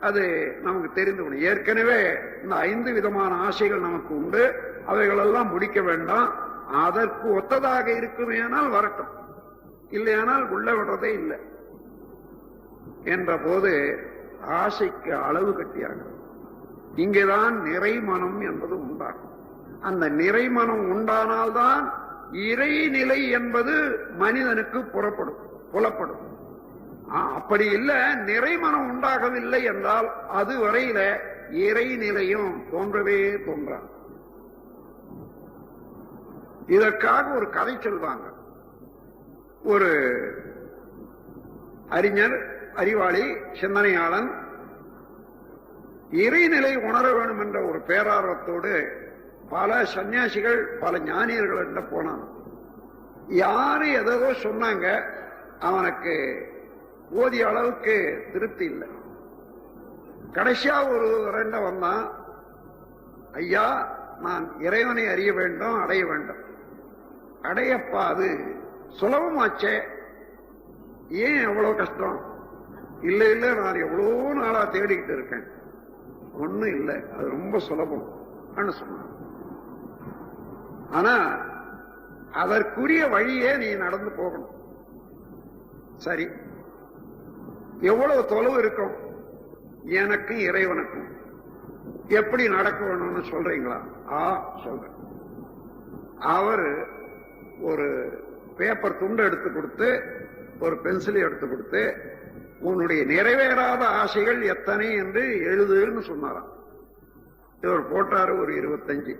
அது நமக்கு தெரிந்து. ஏற்கனவே இந்த 5 விதமான ஆசைகள் நமக்கு உண்டு, அவைகளெல்லாம் முடிக்க வேண்டாம், அதற்கு ஒத்ததாக இருக்குமேனால் வரட்டும், இல்லையானால் உள்ள விடுறதே இல்லை என்ற போது ஆசைக்கு அளவு கட்டியாகும். இங்கேதான் நிறைமனம் என்பது உண்டாகும். அந்த நிறைமனம் உண்டானால்தான் இறைநிலை என்பது மனிதனுக்கு புலப்படும். அப்படி இல்லை, நிறைமனம் உண்டாகவில்லை என்றால் அது வரையில இறைநிலையும் தோன்றவே தோன்றாது. இதற்காக ஒரு கதை சொல்வாங்க. ஒரு அறிஞர், அறிவாளி, சிந்தனையாளன் இறைநிலை உணர வேண்டும் என்ற ஒரு பேரார்வத்தோடு பல சன்னியாசிகள், பல ஞானியர்கள் போனான். யாரு ஏதோ சொன்னாங்க, அவனுக்கு போதிய அளவுக்கு திருப்தி இல்லை. கடைசியா ஒரு ரெண்ட வந்தான், ஐயா நான் இறைவனை அறிய வேண்டும், அடைய வேண்டும். அடையப்பா அது சுலபமாச்சே, ஏன் எவ்வளவு கஷ்டம்? இல்ல இல்ல, நான் எவ்வளவு நாளா தேடிக்கிட்டு இருக்கேன், ஒண்ணும் இல்லை, அது ரொம்ப சுலபம் சொன்னான். ஆனா அதற்குரிய வழியே நீ நடந்து போகணும். சரி, எவ்வளவு தொலைவு இருக்கும் எனக்கும் இறைவனுக்கும்? எப்படி நடக்க வேணும்னு சொல்றீங்களா? சொல்றேன். அவர் ஒரு பேப்பர் துண்டு எடுத்து கொடுத்து, ஒரு பென்சிலை எடுத்து கொடுத்து, உன்னுடைய நிறைவேறாத ஆசைகள் எத்தனை என்று எழுதுன்னு சொன்னாராம். இவர் போட்டாரு ஒரு 25,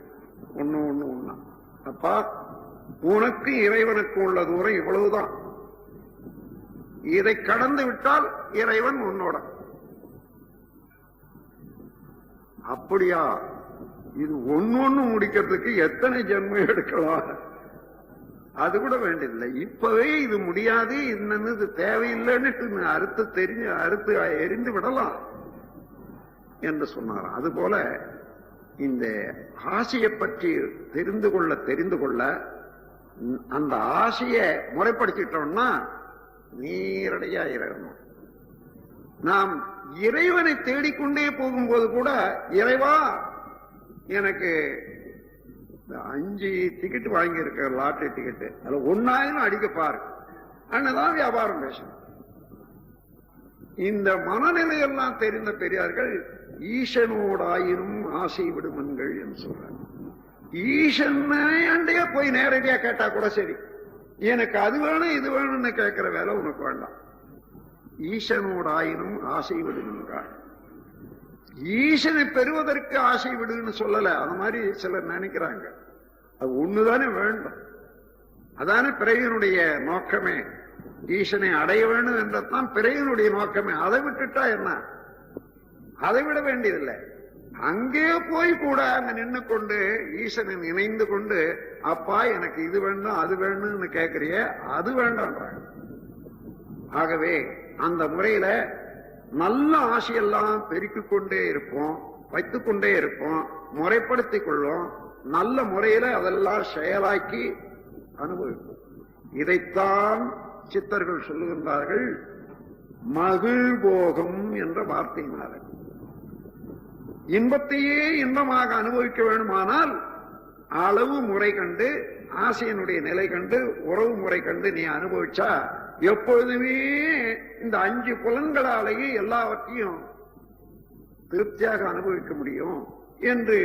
ஒண்ணு. அப்பா, உனக்கு இறைவனுக்கு உள்ள தூரம் இவ்வளவுதான், இதை கடந்து விட்டால் இறைவன் உன்னோட. அப்படியா? இது ஒன்னு முடிக்கிறதுக்கு எத்தனை ஜென்மம் எடுக்கலாம்? அது கூட வேண்டியதில்லை, இப்பவே இது முடியாது, இன்னும் இது தேவையில்லைன்னு அறுத்து எரிந்து விடலாம் என்று சொன்னாராம். அதுபோல இந்த ஆசையை பற்றி தெரிந்து கொள்ள அந்த ஆசையை முறைப்படுத்திட்டோம்னா நீரடியா இறைவனும். நாம் இறைவனை தேடிக்கொண்டே போகும்போது கூட, இறைவா எனக்கு 5 டிக்கெட் வாங்கி இருக்க, லாட்டரி டிக்கெட், அதுல 1,000 அடிக்க பாரு அண்ணதான் வியாபாரம் பேசணும். இந்த மனநிலையெல்லாம் தெரிந்த பெரியார்கள் ஈசனோடாயினும் ஆசை விடுமன்கள் என்று சொல்றாங்க. ஈசனையே போய் நேரடியா கேட்டா கூட சரி, எனக்கு அது வேணும் இது வேணும்னு கேட்கிற வேலை உனக்கு வேண்டாம். ஈசனோடாயினும் ஆசை விடுங்கள். ஈசனை பெறுவதற்கு ஆசை விடுன்னு சொல்லல, அது மாதிரி சிலர் நினைக்கிறாங்க. அது ஒண்ணுதானே வேண்டும், அதானே பிறவியினுடைய நோக்கமே. ஈசனை அடைய வேண்டும் என்றதான் பிறவியினுடைய நோக்கமே. அதை விட்டுட்டா என்ன? அதை விட வேண்டியதில்லை. அங்கே போய் கூட அங்க நின்று கொண்டு ஈசனை நினைந்து கொண்டு, அப்பா எனக்கு இது வேண்டும் அது வேணும்னு கேட்கிறிய, அது வேண்டான்றாங்க. ஆகவே அந்த முறையில நல்ல ஆசையெல்லாம் பெருக்கிக் கொண்டே இருப்போம், வைத்துக் கொண்டே இருப்போம், முறைப்படுத்திக் கொள்வோம். நல்ல முறையில அதெல்லாம் செயலாக்கி அனுபவிப்போம். இதைத்தான் சித்தர்கள் சொல்லுகின்றார்கள், மகிழ்போகம் என்ற வார்த்தையினால. இன்பத்தையே இன்பமாக அனுபவிக்க வேண்டுமானால் அளவு முறை கண்டு, ஆசையினுடைய நிலை கண்டு, உறவு முறை கண்டு நீ அனுபவிச்சா எப்பொழுதுமே இந்த 5 புலன்களாலேயே எல்லாவற்றையும் திருப்தியாக அனுபவிக்க முடியும் என்று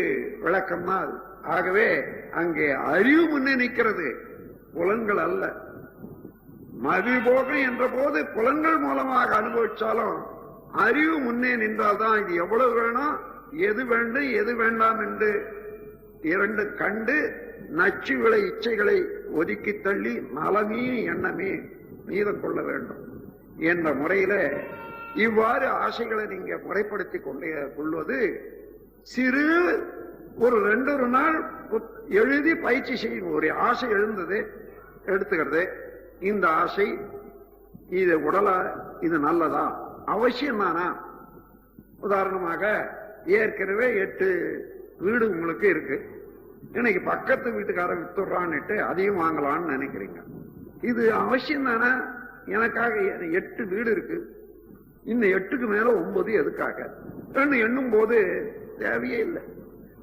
விளக்கம் தான். ஆகவே அங்கே அறிவு முன்னே நிற்கிறது, புலன்கள் அல்ல. மகிழ்போகம் என்ற போது புலன்கள் மூலமாக அனுபவிச்சாலும் அறிவு முன்னே நின்றால்தான் இது எவ்வளவு வேணும், எது வேண்டும் எது வேண்டாம் என்று 2 கண்டு நச்சுகளை இச்சைகளை ஒதுக்கி தள்ளி நலமே எண்ணமே மீதம் கொள்ள வேண்டும் என்ற முறையில இவ்வாறு ஆசைகளை நீங்க முறைப்படுத்தி கொள்வது சிறு ஒரு 2 நாள் எழுதி பயிற்சி செய்யும். ஒரு ஆசை எழுந்தது எடுத்துக்கிறது, இந்த ஆசை இது உடலா, இது நல்லதா, அவசியம் தானா? உதாரணமாக ஏற்கனவே 8 வீடு உங்களுக்கு இருக்கு, இன்னைக்கு பக்கத்து வீட்டுக்காரன் வித்துறான்னுட்டு அதையும் வாங்கலான்னு நினைக்கிறீங்க. இது அவசியம் தானே? எனக்காக 8 வீடு இருக்கு, இன்னும் 8க்கு மேல 9 எதுக்காக எண்ணும் போது தேவையே இல்லை.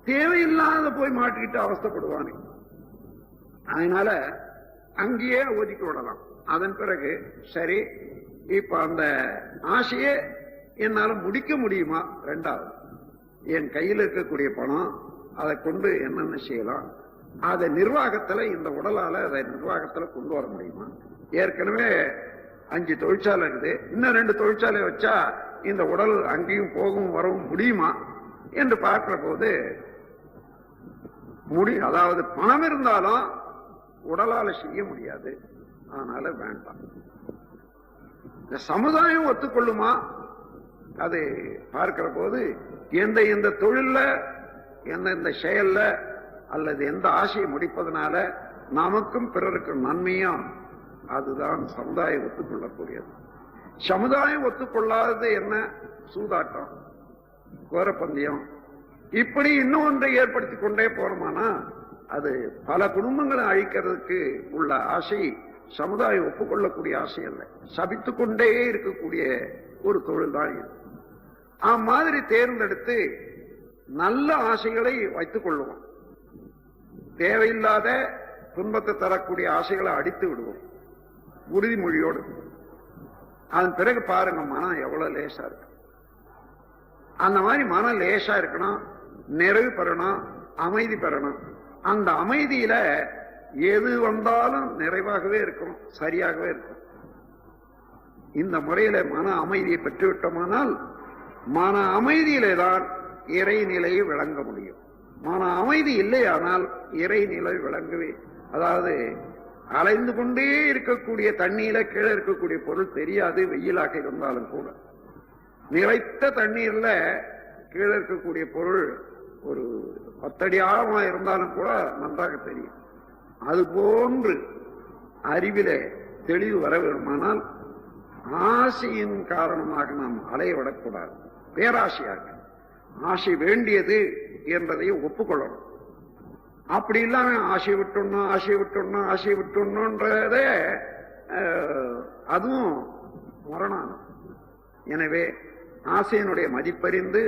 தேவையில்லாத போய் மாட்டிக்கிட்டு அவஸ்தைப்படுவானே. அதனால அங்கேயே ஒதுக்கி விடலாம். அதன் பிறகு சரி, இப்ப அந்த ஆசையே என்னால முடிக்க முடியுமா? ரெண்டாவது, என் கையில் இருக்கக்கூடிய பணம், அதை கொண்டு என்னென்ன செய்யலாம், அதை நிர்வாகத்துல, இந்த உடலால அதை நிர்வாகத்துல கொண்டு வர முடியுமா? ஏற்கனவே 5 தொழிற்சாலை இருக்குது, இன்னும் 2 தொழிற்சாலை வச்சா இந்த உடல் அங்கேயும் போகவும் வரவும் முடியுமா என்று பார்க்கிற போது முடியும். அதாவது பணம் இருந்தாலும் உடலால செய்ய முடியாது. அதனால வேண்டாம். இந்த சமுதாயம் ஒத்துக்கொள்ளுமா? அது பார்க்கிற போது எந்த தொழில்ல, எந்த செயல்ல, அல்லது எந்த ஆசையை முடிப்பதனால நமக்கும் பிறருக்கும் நன்மையும், அதுதான் சமுதாயம் ஒத்துக்கொள்ளக்கூடியது. சமுதாயம் ஒத்துக்கொள்ளாதது என்ன? சூதாட்டம், கோரப்பந்தயம், இப்படி இன்னும் ஒன்றை ஏற்படுத்திக் கொண்டே போனோமானா அது பல குடும்பங்களை அழிக்கிறதுக்கு உள்ள ஆசை சமுதாயம் ஒப்புக்கொள்ளக்கூடிய ஆசை அல்ல, சபித்துக் கொண்டே இருக்கக்கூடிய ஒரு தொழில் தான் இது. மாதிரி தேர்ந்தெடுத்து நல்ல ஆசைகளை வைத்துக் கொள்வோம், தேவையில்லாத துன்பத்தை தரக்கூடிய ஆசைகளை அடித்து விடுவோம் உறுதிமொழியோடு. அதன் பிறகு பாருங்க மனம் எவ்வளவு லேசா இருக்கு. அந்த மாதிரி மனம் லேசா இருக்கணும், நிறைவு பெறணும், அமைதி பெறணும். அந்த அமைதியில எது வந்தாலும் நிறைவாகவே இருக்கும், சரியாகவே இருக்கும். இந்த முறையில மன அமைதியை பெற்றுவிட்டோமானால் மன அமைதியிலே தான் இறைநிலையை விளங்க முடியும். மன அமைதி இல்லையானால் இறைநிலை விளங்கவே, அதாவது அலைந்து கொண்டே இருக்கக்கூடிய தண்ணீர கீழே இருக்கக்கூடிய பொருள் தெரியாது, வெயிலாக இருந்தாலும் கூட. நிறைத்த தண்ணீர்ல கீழே இருக்கக்கூடிய பொருள் ஒரு 10 அடி ஆழமா இருந்தாலும் கூட நன்றாக தெரியும். அதுபோன்று அறிவிலே தெளிவு வர வேண்டுமானால் ஆசையின் காரணமாக நாம் அலைய விடக்கூடாது. பேராசையாக ஆசை வேண்டியது என்பதையும் ஒப்புக்கொள்ளணும். அப்படி இல்லாம ஆசை விட்டுணும்ன்றத அதுவும் மரணம். எனவே ஆசையினுடைய மதிப்பறிந்து